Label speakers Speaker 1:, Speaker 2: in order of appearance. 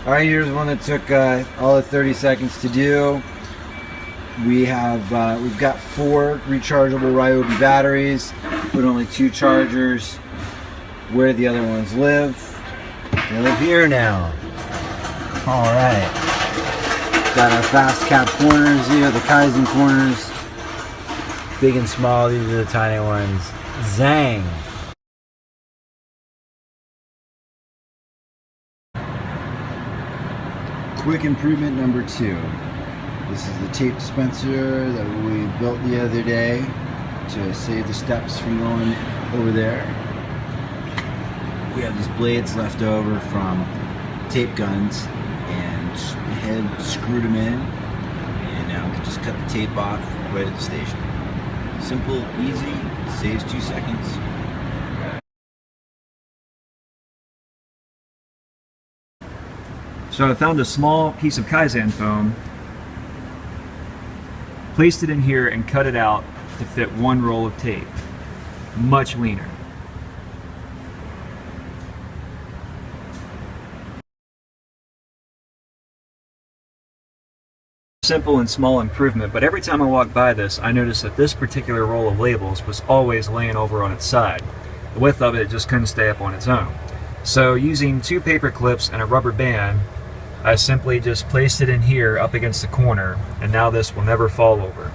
Speaker 1: All right, here's one that took all of 30 seconds to do. We've got 4 rechargeable Ryobi batteries, but only 2 chargers. Where the other ones live? They live here now. All right. Got our fast cap corners here, the Kaizen corners. Big and small, these are the tiny ones. Zang. Quick improvement number 2. This is the tape dispenser that we built the other day to save the steps from going over there. We have these blades left over from tape guns and the head screwed them in, and now we can just cut the tape off right at the station. Simple, easy, saves 2 seconds.
Speaker 2: So I found a small piece of Kaizen foam, placed it in here and cut it out to fit 1 roll of tape. Much leaner. Simple and small improvement, but every time I walk by this, I notice that this particular roll of labels was always laying over on its side. The width of it just couldn't stay up on its own. So using 2 paper clips and a rubber band, I simply just placed it in here up against the corner, and now this will never fall over.